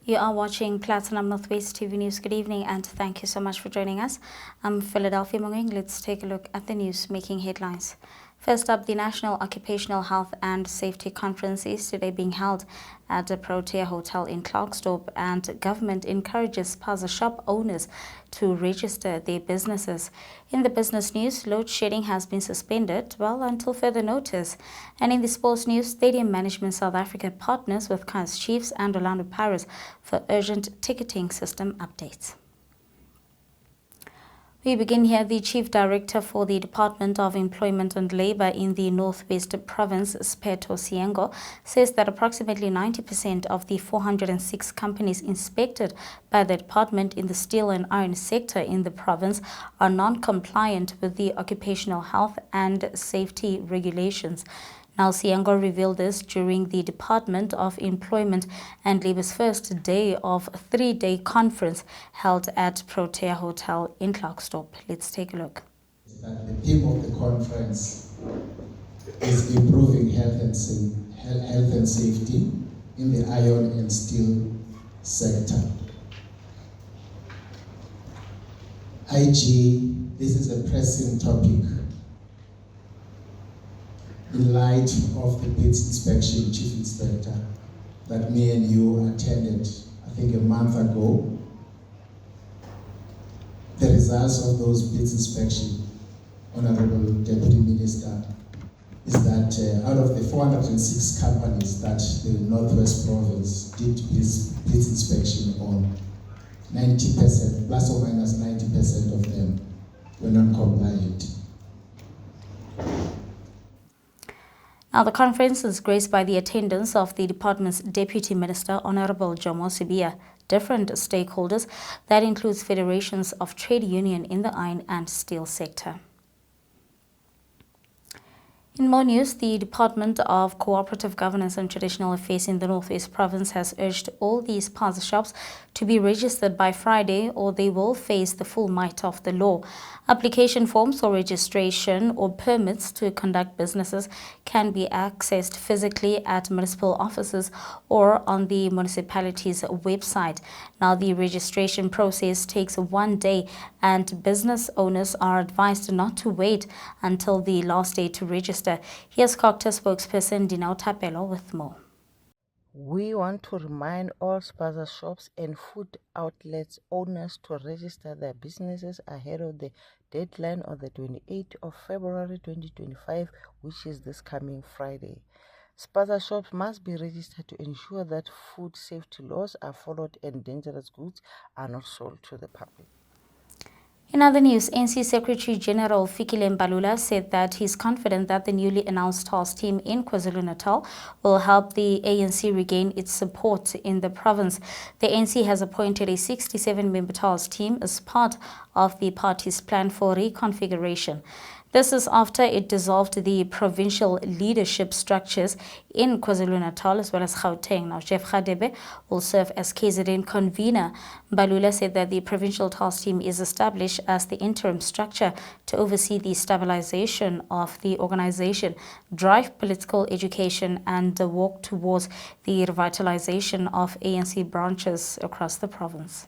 You are watching Platinum Northwest TV News. Good evening and thank you so much for joining us. I'm Philadelphia Mangoeng. Let's take a look at the news making headlines. First up, the National Occupational Health and Safety Conference is today being held at the Protea Hotel in Klerksdorp, and government encourages spaza shop owners to register their businesses. In the business news, load shedding has been suspended, until further notice. And in the sports news, Stadium Management South Africa partners with Kaizer Chiefs and Orlando Pirates for urgent ticketing system updates. We begin here. The Chief Director for the Department of Employment and Labour in the Northwest Province, Protea, says that approximately 90% of the 406 companies inspected by the department in the steel and iron sector in the province are non-compliant with the occupational health and safety regulations. Now, Siango revealed this during the Department of Employment and Labour's first day of a 3-day conference held at Protea Hotel in Klerksdorp. Let's take a look. The theme of the conference is improving health and safety in the iron and steel sector. IG, this is a pressing topic. In light of the bids inspection, Chief Inspector, that me and you attended, I think a month ago, the results of those bids inspection, Honorable Deputy Minister, is that out of the 406 companies that the Northwest Province did bids inspection on, 90%, plus or minus 90% of them were non-compliant. Now, the conference is graced by the attendance of the department's Deputy Minister, Honorable Jomo Sibia, different stakeholders, that includes federations of trade union in the iron and steel sector. In more news, the Department of Cooperative Governance and Traditional Affairs in the Northwest Province has urged all these spaza shops to be registered by Friday, or they will face the full might of the law. Application forms for registration or permits to conduct businesses can be accessed physically at municipal offices or on the municipality's website. Now, the registration process takes 1 day, and business owners are advised not to wait until the last day to register. Here's COGTA spokesperson Dinao Tapelo with more. We want to remind all spaza shops and food outlets owners to register their businesses ahead of the deadline on the 28th of February 2025, which is this coming Friday. Spaza shops must be registered to ensure that food safety laws are followed and dangerous goods are not sold to the public. In other news, ANC Secretary General Fikile Mbalula said that he's confident that the newly announced task team in KwaZulu-Natal will help the ANC regain its support in the province. The ANC has appointed a 67-member task team as part of the party's plan for reconfiguration. This is after it dissolved the provincial leadership structures in KwaZulu-Natal as well as Gauteng. Now, Jeff Radebe will serve as KZN convener. Mbalula said that the provincial task team is established as the interim structure to oversee the stabilization of the organization, drive political education, and walk towards the revitalization of ANC branches across the province.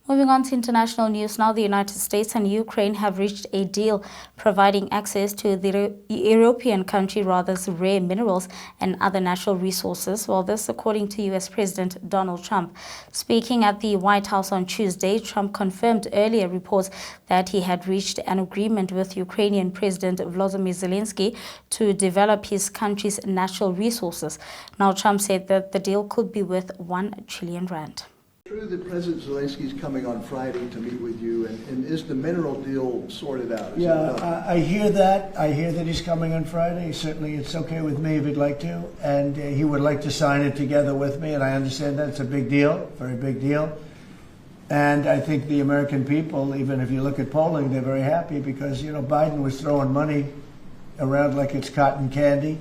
Moving on to international news now, the United States and Ukraine have reached a deal providing access to the European country's rare minerals and other natural resources. Well, this according to U.S. President Donald Trump. Speaking at the White House on Tuesday, Trump confirmed earlier reports that he had reached an agreement with Ukrainian President Volodymyr Zelenskyy to develop his country's natural resources. Now, Trump said that the deal could be worth R1 trillion. True that President Zelenskyy is coming on Friday to meet with you, and is the mineral deal sorted out? I hear that. I hear that he's coming on Friday. Certainly, it's okay with me if he'd like to, and he would like to sign it together with me, and I understand that's a big deal, very big deal. And I think the American people, even if you look at polling, they're very happy because, Biden was throwing money around like it's cotton candy,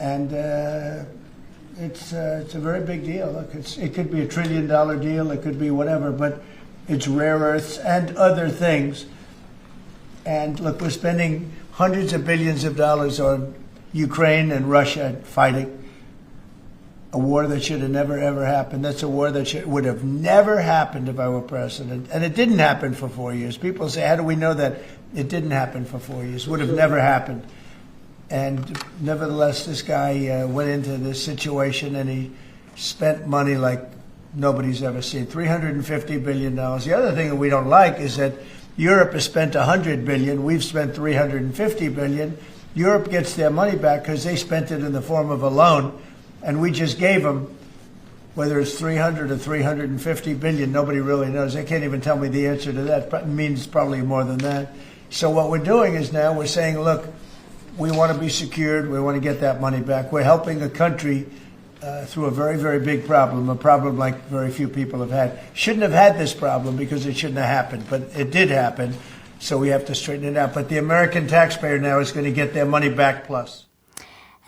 and it's a very big deal. Look, it could be $1 trillion deal, it could be whatever, but it's rare earths and other things. And look, we're spending hundreds of billions of dollars on Ukraine and Russia fighting. A war that should have never, ever happened. That's a war that would have never happened if I were president. And it didn't happen for 4 years. People say, how do we know that it didn't happen for 4 years? Would have never happened. And nevertheless, this guy went into this situation and he spent money like nobody's ever seen. $350 billion. The other thing that we don't like is that Europe has spent $100 billion. We've spent $350 billion. Europe gets their money back because they spent it in the form of a loan. And we just gave them, whether it's 300 or 350 billion, nobody really knows. They can't even tell me the answer to that. It means probably more than that. So what we're doing is now we're saying, look, we want to be secured. We want to get that money back. We're helping a country through a very, very big problem, a problem like very few people have had. Shouldn't have had this problem because it shouldn't have happened, but it did happen. So we have to straighten it out. But the American taxpayer now is going to get their money back plus.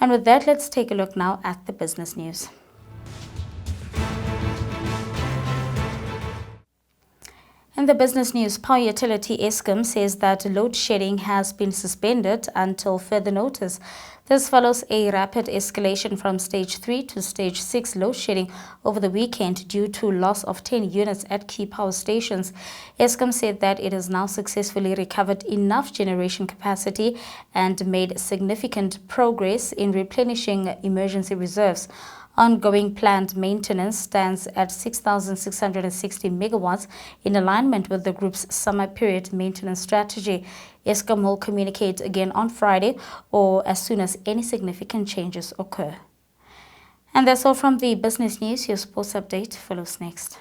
And with that, let's take a look now at the business news. In the business news, power utility Eskom says that load shedding has been suspended until further notice. This follows a rapid escalation from stage 3 to stage 6 load shedding over the weekend due to loss of 10 units at key power stations. Eskom said that it has now successfully recovered enough generation capacity and made significant progress in replenishing emergency reserves. Ongoing planned maintenance stands at 6,660 megawatts in alignment with the group's summer period maintenance strategy. Eskom will communicate again on Friday or as soon as any significant changes occur. And that's all from the business news. Your sports update follows next.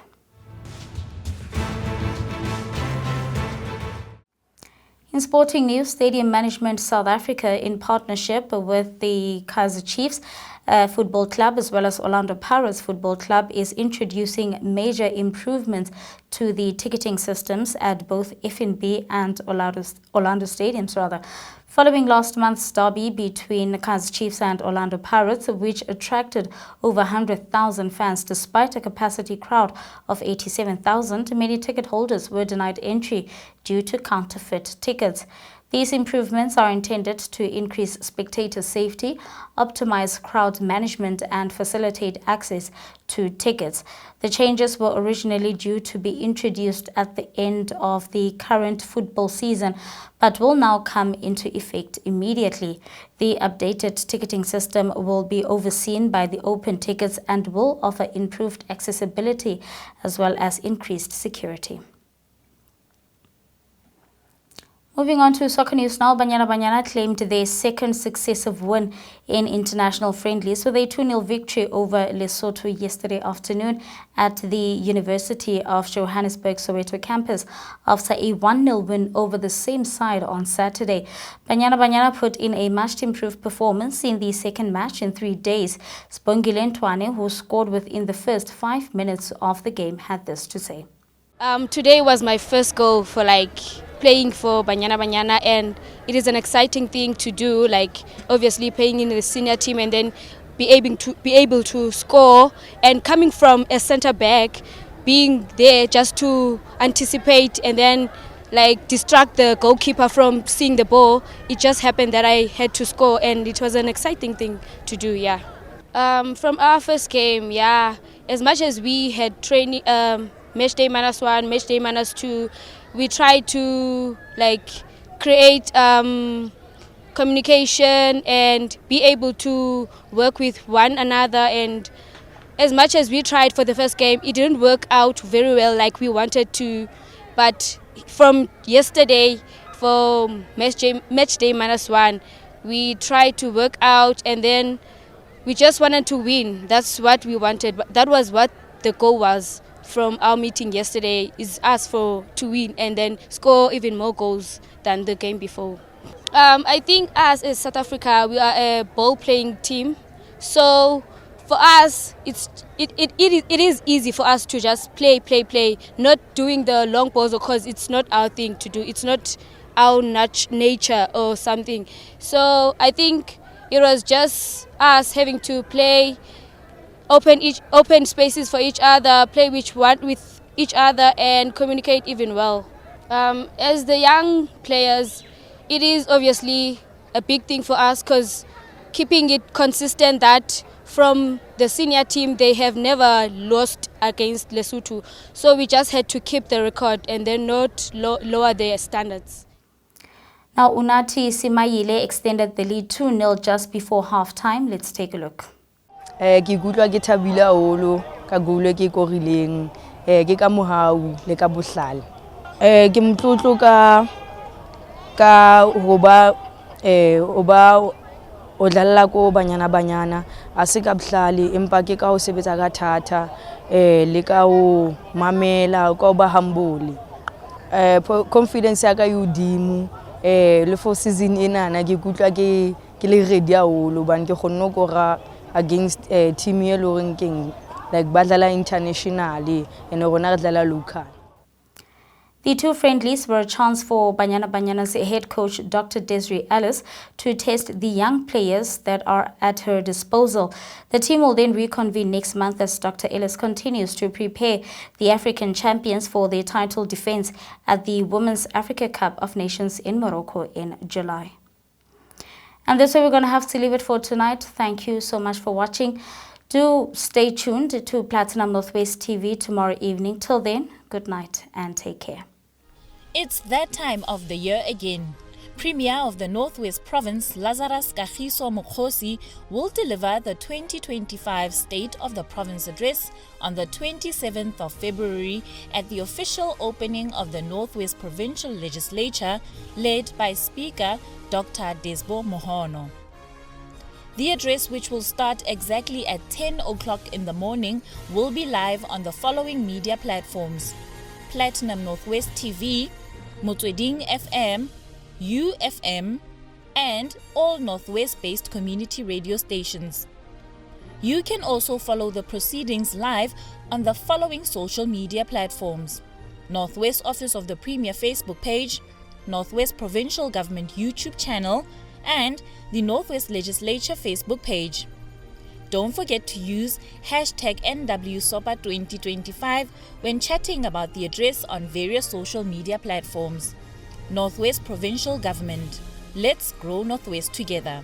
In sporting news, Stadium Management South Africa, in partnership with the Kaizer Chiefs Football Club as well as Orlando Pirates Football Club, is introducing major improvements to the ticketing systems at both FNB and Orlando Stadiums. Following last month's derby between Kaizer Chiefs and Orlando Pirates, which attracted over 100,000 fans despite a capacity crowd of 87,000, many ticket holders were denied entry due to counterfeit tickets. These improvements are intended to increase spectator safety, optimize crowd management, and facilitate access to tickets. The changes were originally due to be introduced at the end of the current football season, but will now come into effect immediately. The updated ticketing system will be overseen by the Open Tickets and will offer improved accessibility as well as increased security. Moving on to soccer news now, Banyana Banyana claimed their second successive win in international friendlies with a 2-0 victory over Lesotho yesterday afternoon at the University of Johannesburg Soweto campus after a 1-0 win over the same side on Saturday. Banyana Banyana put in a much improved performance in the second match in 3 days. Sibongile Ntwane, who scored within the first 5 minutes of the game, had this to say. Today was my first goal for playing for Banyana Banyana, and it is an exciting thing to do, obviously playing in the senior team and then be able to score, and coming from a center back, being there just to anticipate and then distract the goalkeeper from seeing the ball. It just happened that I had to score, and it was an exciting thing to do. From our first game, as much as we had training, match day -1, match day -2, we tried to create communication and be able to work with one another. And as much as we tried for the first game, it didn't work out very well like we wanted to. But from yesterday, for match day -1, we tried to work out, and then we just wanted to win. That's what we wanted. That was what the goal was from our meeting yesterday, is us to win and then score even more goals than the game before. I think us as South Africa, we are a ball-playing team. So for us, it is easy for us to just play, not doing the long balls because it's not our thing to do. It's not our nature or something. So I think it was just us having to play, open spaces for each other, play with each other, and communicate even well. As the young players, it is obviously a big thing for us because keeping it consistent that from the senior team, they have never lost against Lesotho. So we just had to keep the record and then not lower their standards. Now, Unathi Simayile extended the lead 2-0 just before halftime. Let's take a look. Ke ikutlwa ke thabile haholo ka goal ke korileng ke ka mohau le ka bohlale ke motlotlo ka hoba o dlalla ko Banyana Banyana a se ka bohlale empa ke ka ho sebetsa ka thata le ka ho mamela ka ho ba humble confidence ya ka yodimo le for season ena na ke ikutlwa ke le ready haholo ban ke kgonne go ra against team e loreng keng like badlala internationally and rona re dlala local. The two friendlies were a chance for Banyana Banyana's head coach Dr. Desiree Ellis to test the young players that are at her disposal. The team will then reconvene next month as Dr. Ellis continues to prepare the African champions for their title defense at the Women's Africa Cup of Nations in Morocco in July. And that's where we're going to have to leave it for tonight. Thank you so much for watching. Do stay tuned to Platinum Northwest TV tomorrow evening. Till then, good night and take care. It's that time of the year again. Premier of the Northwest Province, Lazarus Kagiso Mokhosi, will deliver the 2025 State of the Province Address on the 27th of February at the official opening of the Northwest Provincial Legislature, led by Speaker Dr. Desbo Mohono. The address, which will start exactly at 10 o'clock in the morning, will be live on the following media platforms: Platinum Northwest TV, Motsweding FM, UFM, and all Northwest-based community radio stations. You can also follow the proceedings live on the following social media platforms: Northwest Office of the Premier Facebook page, Northwest Provincial Government YouTube channel, and the Northwest Legislature Facebook page. Don't forget to use hashtag NWSOPA2025 when chatting about the address on various social media platforms. Northwest Provincial Government. Let's grow Northwest together.